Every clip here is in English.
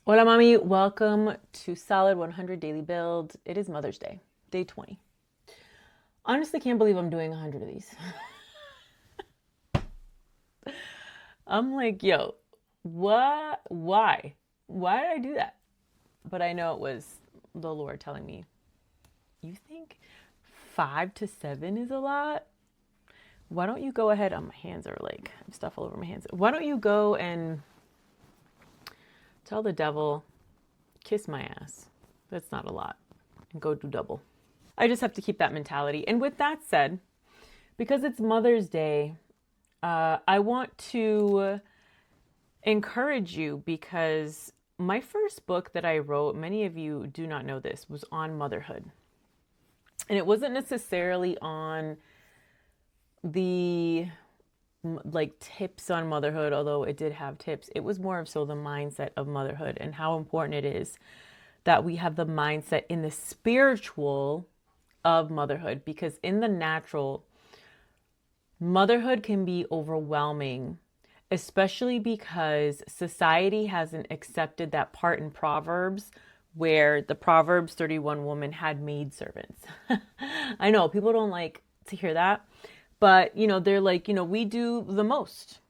Hola, mami. Welcome to Solid 100 Daily Build. It is Mother's Day, day 20. Honestly, can't believe I'm doing 100 of these. I'm like, yo, what? Why? Why did I do that? But I know it was the Lord telling me, you think 5 to 7 is a lot? Why don't you go ahead? Oh, my hands are like, I have stuff all over my hands. Why don't you go and tell the devil, kiss my ass? That's not a lot. And go do double. I just have to keep that mentality. And with that said, because it's Mother's Day, I want to encourage you because my first book that I wrote, many of you do not know this, was on motherhood. And it wasn't necessarily on the like tips on motherhood, although it did have tips. It was more of so the mindset of motherhood and how important it is that we have the mindset in the spiritual of motherhood, because in the natural, motherhood can be overwhelming, especially because society hasn't accepted that part in Proverbs where the Proverbs 31 woman had maidservants. I know people don't like to hear that, but they're like, we do the most.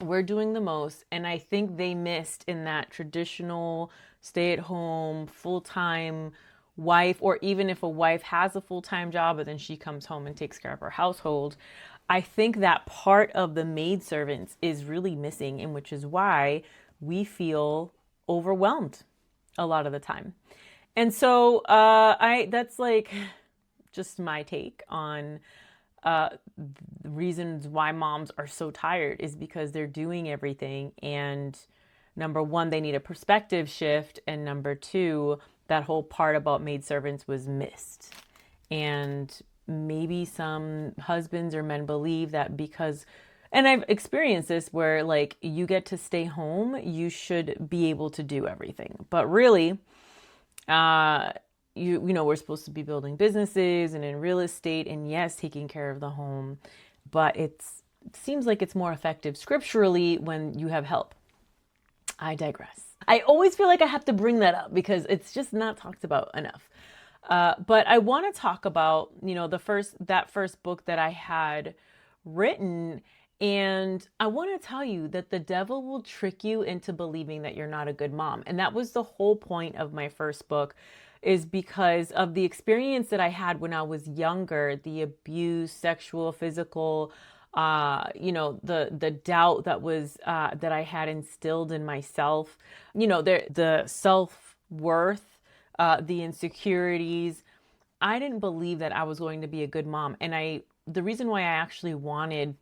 We're doing the most. And I think they missed in that traditional stay at home, full time wife, or even if a wife has a full time job, but then she comes home and takes care of her household. I think that part of the maidservants is really missing, and which is why we feel overwhelmed a lot of the time. And so I that's like just my take on the reasons why moms are so tired is because they're doing everything. And number one, they need a perspective shift. And number two, that whole part about maidservants was missed. And maybe some husbands or men believe that because, and I've experienced this where like you get to stay home, you should be able to do everything. But really, uh, we're supposed to be building businesses and in real estate and yes, taking care of the home, but it seems like it's more effective scripturally when you have help. I digress. I always feel like I have to bring that up because it's just not talked about enough. But I want to talk about, that first book that I had written. And I want to tell you that the devil will trick you into believing that you're not a good mom. And that was the whole point of my first book, is because of the experience that I had when I was younger, the abuse, sexual, physical, the doubt that was that I had instilled in myself, the self-worth, the insecurities. I didn't believe that I was going to be a good mom. And the reason why I actually wanted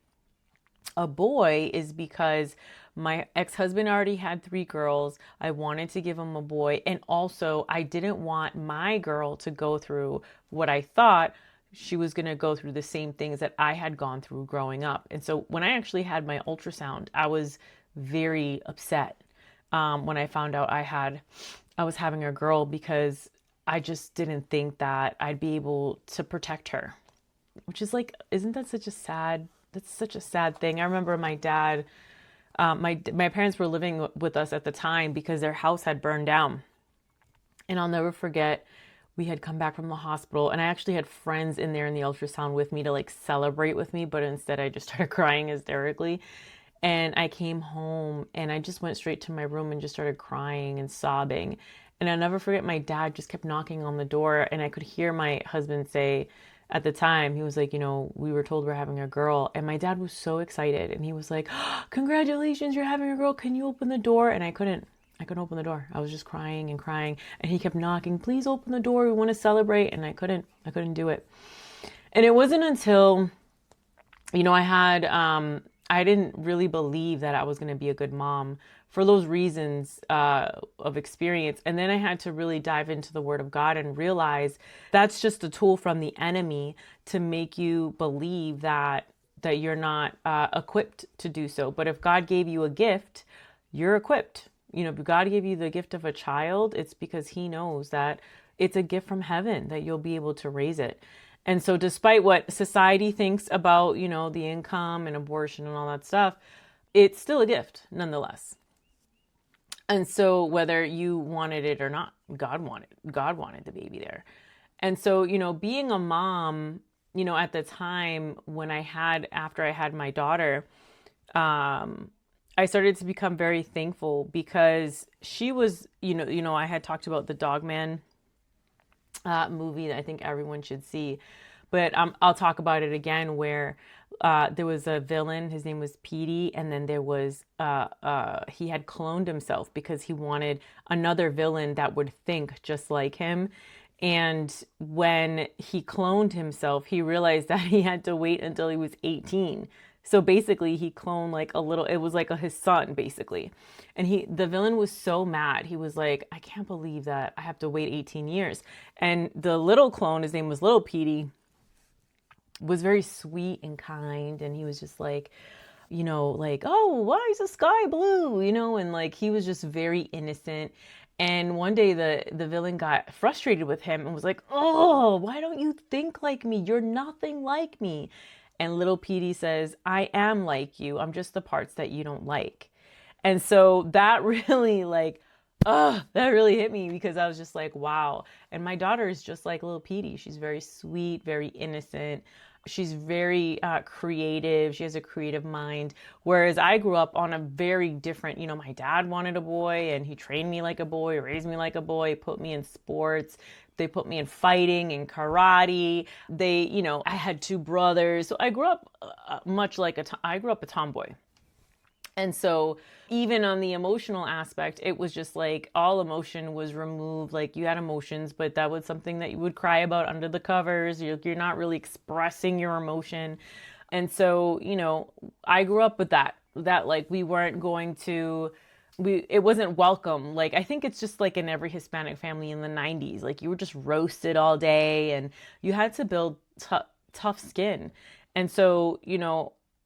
a boy is because my ex-husband already had 3 girls. I wanted to give him a boy. And also, I didn't want my girl to go through what I thought she was going to go through, the same things that I had gone through growing up. And so when I actually had my ultrasound, I was very upset when I found out I was having a girl, because I just didn't think that I'd be able to protect her, which is like, isn't that such a sad, that's such a sad thing. I remember my dad, my parents were living with us at the time because their house had burned down. And I'll never forget, we had come back from the hospital and I actually had friends in there in the ultrasound with me to like celebrate with me, but instead I just started crying hysterically. And I came home and I just went straight to my room and just started crying and sobbing. And I'll never forget, my dad just kept knocking on the door and I could hear my husband say, at the time, he was like, we were told we're having a girl. And my dad was so excited and he was like, oh, congratulations, you're having a girl. Can you open the door? And I couldn't open the door. I was just crying and crying. And he kept knocking, please open the door. We want to celebrate. And I couldn't do it. And it wasn't until, I didn't really believe that I was going to be a good mom for those reasons of experience. And then I had to really dive into the Word of God and realize that's just a tool from the enemy to make you believe that you're not equipped to do so. But if God gave you a gift, you're equipped. If God gave you the gift of a child, it's because he knows that it's a gift from heaven, that you'll be able to raise it. And so despite what society thinks about, the income and abortion and all that stuff, it's still a gift nonetheless. And so whether you wanted it or not, God wanted the baby there. And so, being a mom, at the time when after I had my daughter, um, I started to become very thankful because she was, I had talked about the Dogman movie that I think everyone should see. But I'll talk about it again where there was a villain. His name was Petey. And then there was, he had cloned himself because he wanted another villain that would think just like him. And when he cloned himself, he realized that he had to wait until he was 18. So basically, he cloned like a little, it was like his son, basically. And the villain was so mad. He was like, I can't believe that I have to wait 18 years. And the little clone, his name was Little Petey, was very sweet and kind. And he was just like, like, oh, why is the sky blue? And like, he was just very innocent. And one day the villain got frustrated with him and was like, oh, why don't you think like me? You're nothing like me. And little Petey says, I am like you. I'm just the parts that you don't like. And so that really that really hit me because I was just like, wow. And my daughter is just like little Petey. She's very sweet, very innocent. She's very creative. She has a creative mind. Whereas I grew up on a very different, my dad wanted a boy and he trained me like a boy, raised me like a boy, put me in sports. They put me in fighting and karate. I had two brothers. So I grew up I grew up a tomboy. And so even on the emotional aspect, it was just like all emotion was removed. Like you had emotions, but that was something that you would cry about under the covers. You're not really expressing your emotion. And so, I grew up with that like we weren't going to, it wasn't welcome. Like, I think it's just like in every Hispanic family in the 90s, like you were just roasted all day and you had to build tough skin. And so,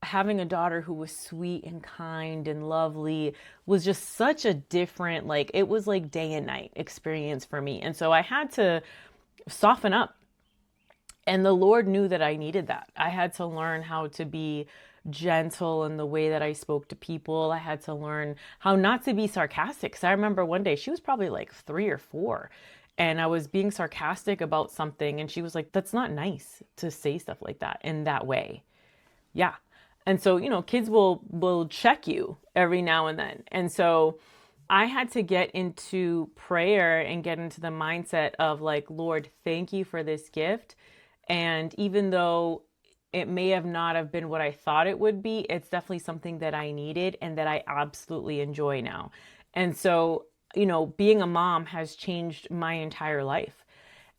having a daughter who was sweet and kind and lovely was just such a different, like, it was like day and night experience for me. And so I had to soften up. And the Lord knew that I needed that. I had to learn how to be gentle in the way that I spoke to people. I had to learn how not to be sarcastic. Because I remember one day she was probably like 3 or 4 and I was being sarcastic about something. And she was like, that's not nice to say stuff like that in that way. Yeah. And so, kids will check you every now and then. And so I had to get into prayer and get into the mindset of like, Lord, thank you for this gift. And even though it may have not have been what I thought it would be, it's definitely something that I needed and that I absolutely enjoy now. And so, being a mom has changed my entire life.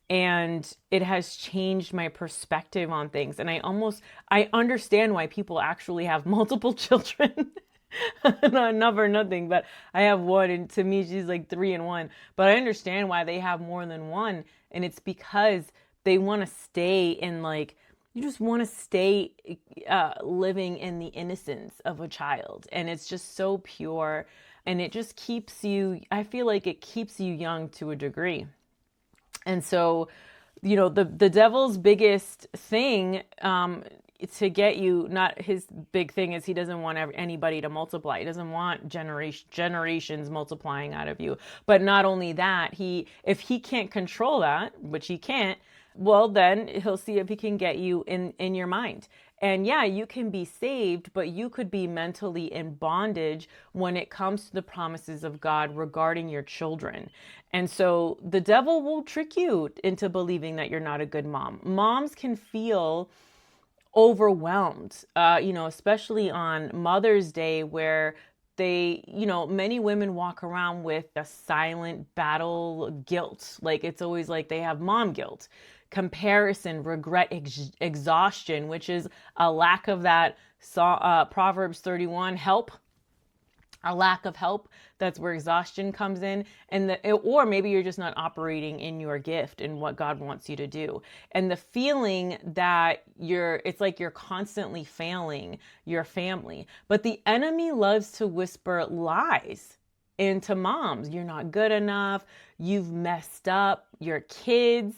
And it has changed my perspective on things. And I understand why people actually have multiple children. Not for nothing, but I have one, and to me, she's like 3 in 1. But I understand why they have more than one. And it's because they want to stay in you just want to stay living in the innocence of a child. And it's just so pure. And it just I feel like it keeps you young to a degree. And so, the devil's biggest thing to get you, not his big thing is he doesn't want anybody to multiply. He doesn't want generations multiplying out of you. But not only that, if he can't control that, which he can't, well, then he'll see if he can get you in your mind. And yeah, you can be saved, but you could be mentally in bondage when it comes to the promises of God regarding your children. And so the devil will trick you into believing that you're not a good mom. Moms can feel overwhelmed, especially on Mother's Day where many women walk around with a silent battle guilt. Like it's always like they have mom guilt, comparison, regret, exhaustion, which is a lack of that Proverbs 31 help. A lack of help. That's where exhaustion comes in. Or maybe you're just not operating in your gift and what God wants you to do. And the feeling that it's like you're constantly failing your family. But the enemy loves to whisper lies into moms. You're not good enough. You've messed up your kids.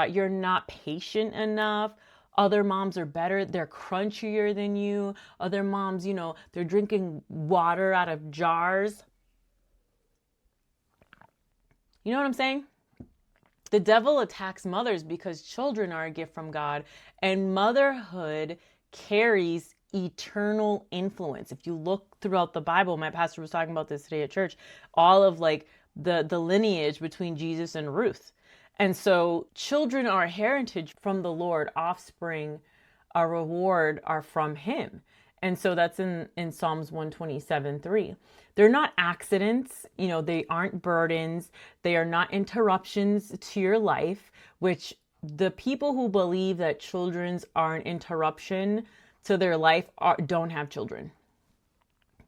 You're not patient enough. Other moms are better. They're crunchier than you. Other moms, they're drinking water out of jars. You know what I'm saying? The devil attacks mothers because children are a gift from God, and motherhood carries eternal influence. If you look throughout the Bible, my pastor was talking about this today at church, all of like the lineage between Jesus and Ruth. And so children are a heritage from the Lord, offspring, a reward are from him. And so that's in Psalms 127:3. They're not accidents, they aren't burdens. They are not interruptions to your life, which the people who believe that children are an interruption to their life don't have children.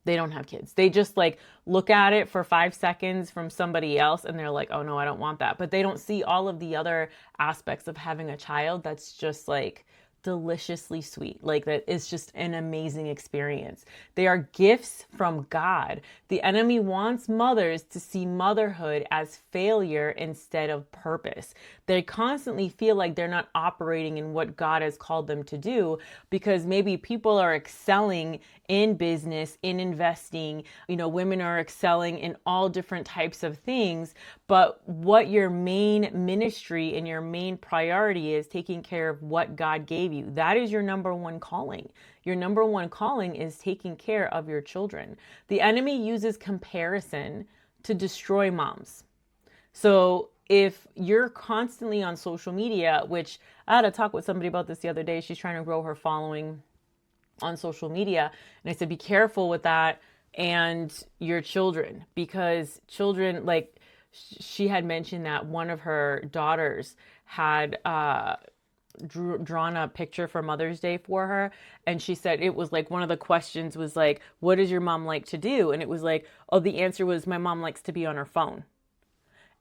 They don't have kids. They just like look at it for 5 seconds from somebody else and they're like, oh no, I don't want that. But they don't see all of the other aspects of having a child that's just like deliciously sweet. Like that is just an amazing experience. They are gifts from God. The enemy wants mothers to see motherhood as failure instead of purpose. They constantly feel like they're not operating in what God has called them to do because maybe people are excelling in business, in investing, women are excelling in all different types of things. But what your main ministry and your main priority is taking care of what God gave you. That is your number one calling. Your number one calling is taking care of your children. The enemy uses comparison to destroy moms. So if you're constantly on social media, which I had a talk with somebody about this the other day, she's trying to grow her following on social media. And I said, be careful with that and your children, because children, like she had mentioned that one of her daughters had drawn a picture for Mother's Day for her. And she said it was like one of the questions was like, what does your mom like to do? And it was like, oh, the answer was my mom likes to be on her phone.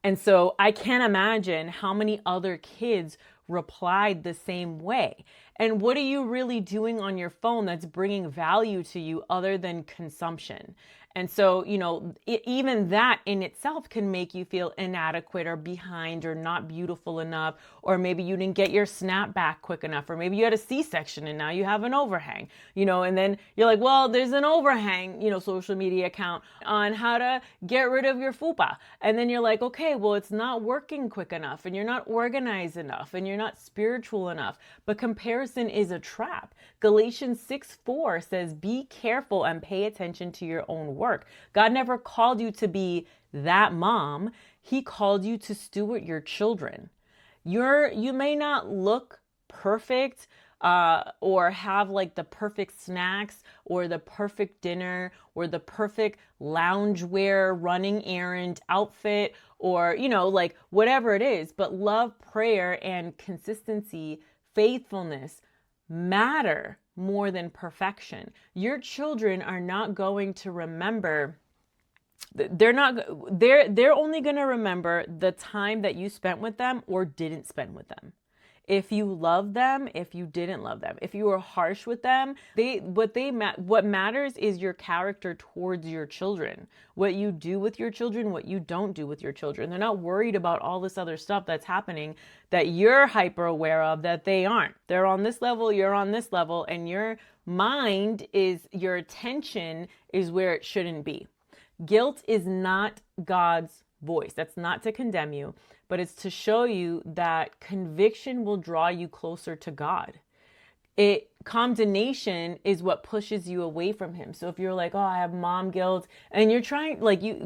And so I can't imagine how many other kids replied the same way. And what are you really doing on your phone that's bringing value to you other than consumption? And so, even that in itself can make you feel inadequate or behind or not beautiful enough, or maybe you didn't get your snap back quick enough, or maybe you had a C-section and now you have an overhang, and then you're like, well, there's an overhang, social media account on how to get rid of your fupa. And then you're like, okay, well, it's not working quick enough and you're not organized enough and you're not spiritual enough. But comparison is a trap. Galatians 6:4 says, be careful and pay attention to your own work. God never called you to be that mom. He called you to steward your children. You may not look perfect or have like the perfect snacks or the perfect dinner or the perfect loungewear running errand outfit or, like whatever it is. But love, prayer, and consistency, faithfulness matter more than perfection. Your children are not going to remember. They're only going to remember the time that you spent with them or didn't spend with them. If you love them, if you didn't love them, if you were harsh with them, what matters is your character towards your children. What you do with your children, what you don't do with your children. They're not worried about all this other stuff that's happening that you're hyper aware of that they aren't. They're on this level, you're on this level, and your your attention is where it shouldn't be. Guilt is not God's voice. That's not to condemn you, but it's to show you that conviction will draw you closer to God. Condemnation is what pushes you away from him. So if you're like, oh, I have mom guilt, and you're trying,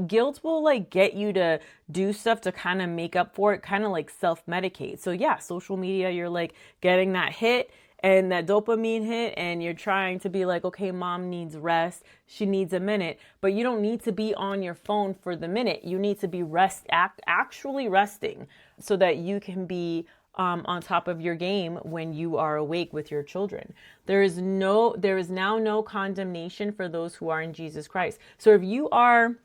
guilt will get you to do stuff to kind of make up for it, kind of self-medicate. So yeah, social media, you're getting that hit and that dopamine hit, and you're trying to be okay, mom needs rest. She needs a minute, but you don't need to be on your phone for the minute. You need to be actually resting so that you can be on top of your game when you are awake with your children. There is now no condemnation for those who are in Jesus Christ. So if you are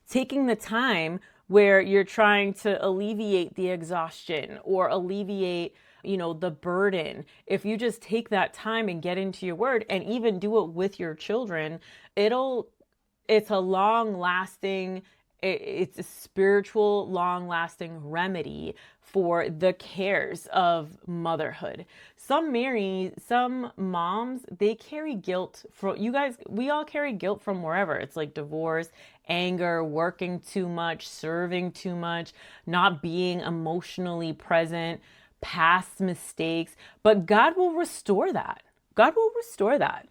taking the time where you're trying to alleviate the exhaustion or alleviate the burden, if you just take that time and get into your word and even do it with your children, it's a long lasting it's a spiritual, long-lasting remedy for the cares of motherhood. Some moms, they carry guilt from, you guys, we all carry guilt from wherever. It's like divorce, anger, working too much, serving too much, not being emotionally present, past mistakes. But God will restore that. God will restore that.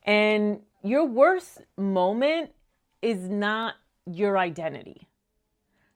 And your worst moment is not your identity.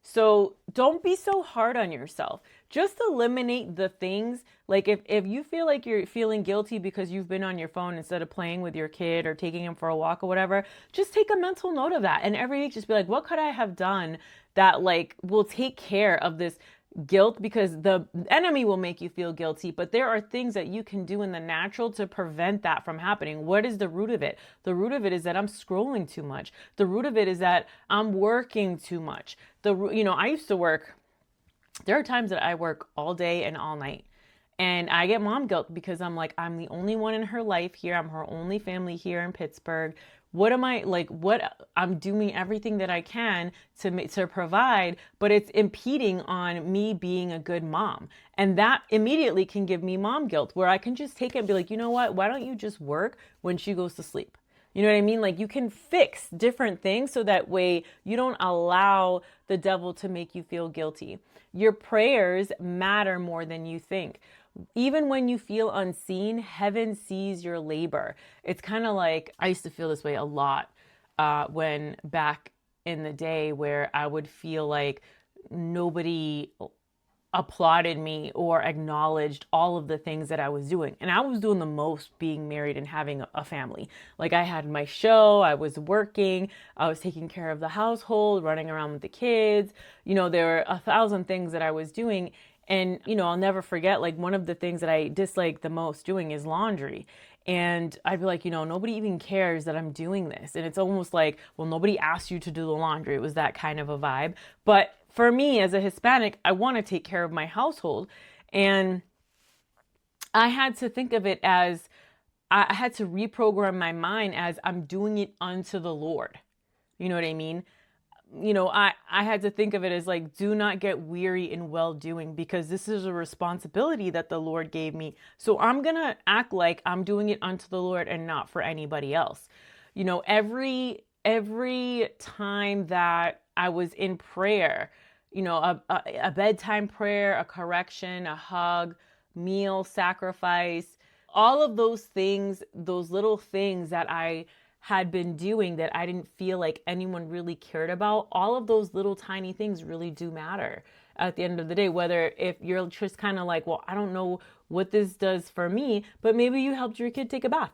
So don't be so hard on yourself. Just eliminate the things. Like if you feel like you're feeling guilty because you've been on your phone instead of playing with your kid or taking him for a walk or whatever, just take a mental note of that. And every week just be like, what could I have done that like will take care of this guilt? Because the enemy will make you feel guilty, but there are things that you can do in the natural to prevent that from happening. What is the root of it? The root of it is that I'm scrolling too much. The root of it is that I'm working too much. I used to work. There are times that I work all day and all night. And I get mom guilt because I'm like, I'm the only one in her life here. I'm her only family here in Pittsburgh. What am I like? What I'm doing everything that I can to provide, but it's impeding on me being a good mom. And that immediately can give me mom guilt, where I can just take it and be like, you know what? Why don't you just work when she goes to sleep? You know what I mean? Like you can fix different things so that way you don't allow the devil to make you feel guilty. Your prayers matter more than you think. Even when you feel unseen, heaven sees your labor. It's kind of like, I used to feel this way a lot when back in the day, where I would feel like nobody applauded me or acknowledged all of the things that I was doing. And I was doing the most being married and having a family. Like I had my show, I was working, I was taking care of the household, running around with the kids. There were 1,000 things that I was doing. And, I'll never forget, like one of the things that I dislike the most doing is laundry. And I'd be like, nobody even cares that I'm doing this. And it's almost like, well, nobody asked you to do the laundry. It was that kind of a vibe. But for me as a Hispanic, I want to take care of my household. And I had to think of it as, I had to reprogram my mind as I'm doing it unto the Lord. You know what I mean? I had to think of it as like, do not get weary in well-doing, because this is a responsibility that the Lord gave me. So I'm going to act like I'm doing it unto the Lord and not for anybody else. Every time that I was in prayer, a bedtime prayer, a correction, a hug, meal, sacrifice, all of those things, those little things that I had been doing that I didn't feel like anyone really cared about, all of those little tiny things really do matter at the end of the day. Whether if you're just kind of like, well, I don't know what this does for me, but maybe you helped your kid take a bath.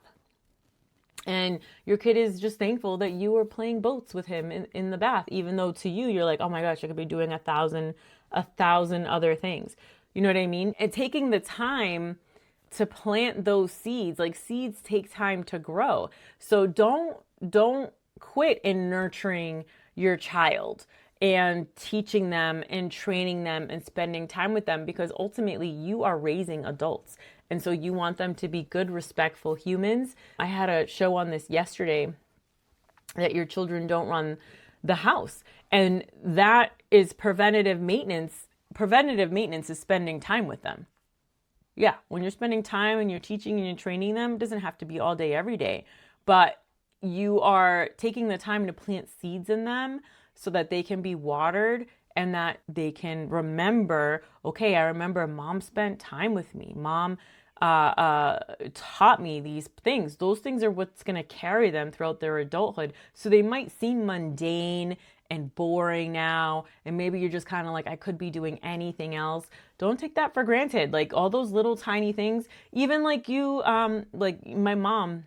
And your kid is just thankful that you were playing boats with him in the bath, even though to you, you're like, oh my gosh, I could be doing a thousand other things. You know what I mean? And taking the time to plant those seeds, like seeds take time to grow. So don't quit in nurturing your child and teaching them and training them and spending time with them, because ultimately you are raising adults. And so you want them to be good, respectful humans. I had a show on this yesterday, that your children don't run the house. And that is preventative maintenance. Preventative maintenance is spending time with them. Yeah, when you're spending time and you're teaching and you're training them, it doesn't have to be all day, every day. But you are taking the time to plant seeds in them so that they can be watered and that they can remember, okay, I remember mom spent time with me. Mom taught me these things. Those things are what's going to carry them throughout their adulthood. So they might seem mundane and boring now, and maybe you're just kind of like, I could be doing anything else. Don't take that for granted. Like all those little tiny things, even like like my mom,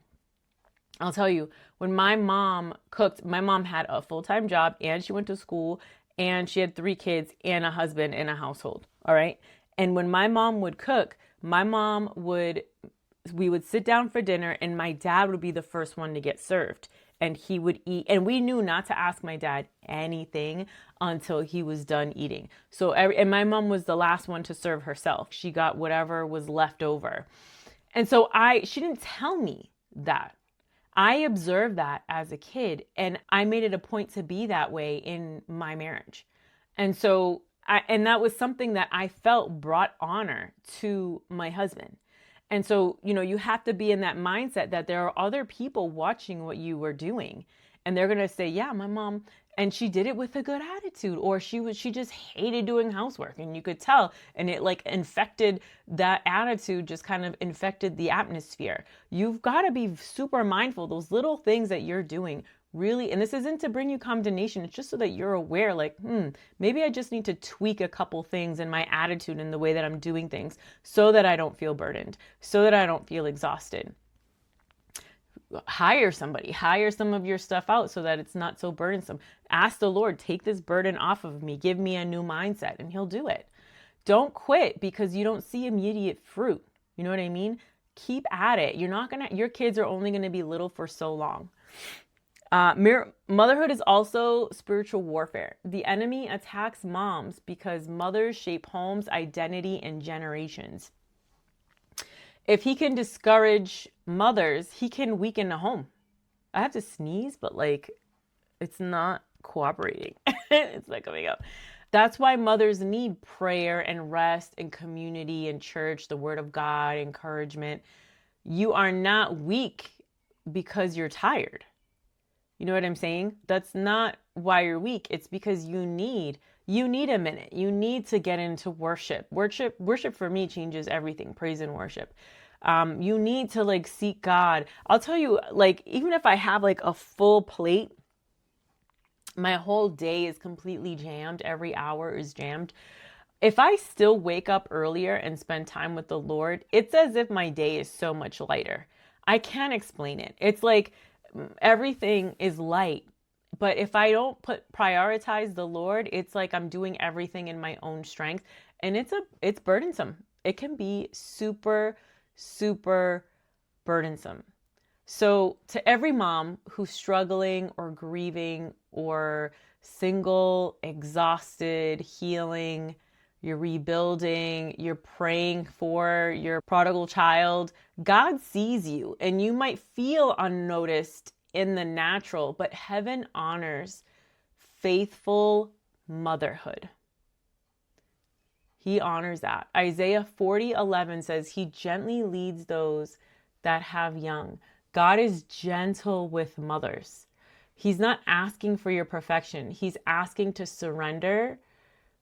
I'll tell you, when my mom cooked, my mom had a full-time job and she went to school and she had 3 kids and a husband and a household. All right. And when my mom would cook, we would sit down for dinner and my dad would be the first one to get served. And he would eat, and we knew not to ask my dad anything until he was done eating. So, and my mom was the last one to serve herself. She got whatever was left over. And so she didn't tell me that. I observed that as a kid, and I made it a point to be that way in my marriage. And so, and that was something that I felt brought honor to my husband. And so, you have to be in that mindset that there are other people watching what you were doing. And they're going to say, yeah, my mom, and she did it with a good attitude, or she just hated doing housework. And you could tell, and it like infected that attitude, just kind of infected the atmosphere. You've got to be super mindful. Those little things that you're doing really, and this isn't to bring you condemnation, it's just so that you're aware, like, maybe I just need to tweak a couple things in my attitude and the way that I'm doing things so that I don't feel burdened, so that I don't feel exhausted. Hire somebody, hire some of your stuff out so that it's not so burdensome. Ask the Lord, take this burden off of me, give me a new mindset, and he'll do it. Don't quit because you don't see immediate fruit. You know what I mean? Keep at it. Your kids are only going to be little for so long. Motherhood is also spiritual warfare. The enemy attacks moms because mothers shape homes, identity, and generations. If he can discourage mothers, he can weaken a home. I have to sneeze, but like, it's not cooperating. It's not coming up. That's why mothers need prayer and rest and community and church, the word of God, encouragement. You are not weak because you're tired. You know what I'm saying? That's not why you're weak. It's because you need a minute. You need to get into worship. Worship for me changes everything. Praise and worship. You need to like seek God. I'll tell you, like, even if I have like a full plate, my whole day is completely jammed. Every hour is jammed. If I still wake up earlier and spend time with the Lord, it's as if my day is so much lighter. I can't explain it. It's like everything is light. But if I don't prioritize the Lord, it's like I'm doing everything in my own strength. And it's burdensome. It can be super, super burdensome. So to every mom who's struggling or grieving or single, exhausted, healing, you're rebuilding, you're praying for your prodigal child, God sees you, and you might feel unnoticed in the natural, but heaven honors faithful motherhood. He honors that. Isaiah 40:11 says he gently leads those that have young. God is gentle with mothers. He's not asking for your perfection. He's asking to surrender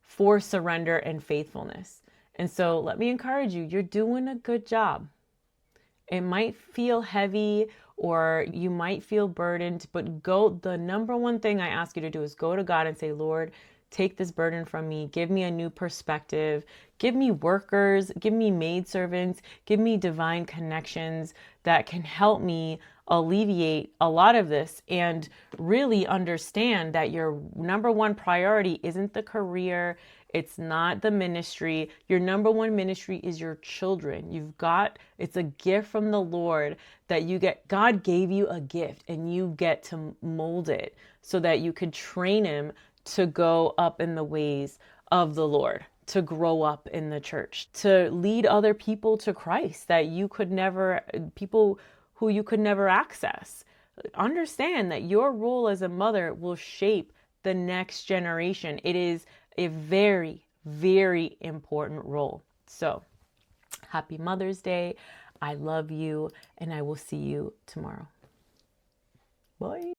for surrender and faithfulness. And so let me encourage you, you're doing a good job. It might feel heavy or you might feel burdened, but the number one thing I ask you to do is go to God and say, Lord, take this burden from me. Give me a new perspective. Give me workers, give me maidservants, give me divine connections that can help me alleviate a lot of this and really understand that your number one priority isn't the career. It's not the ministry. Your number one ministry is your children. It's a gift from the Lord that you get. God gave you a gift and you get to mold it so that you could train him to go up in the ways of the Lord, to grow up in the church, to lead other people to Christ people who you could never access. Understand that your role as a mother will shape the next generation. It is a very, very important role. So, happy Mother's Day. I love you, and I will see you tomorrow. Bye.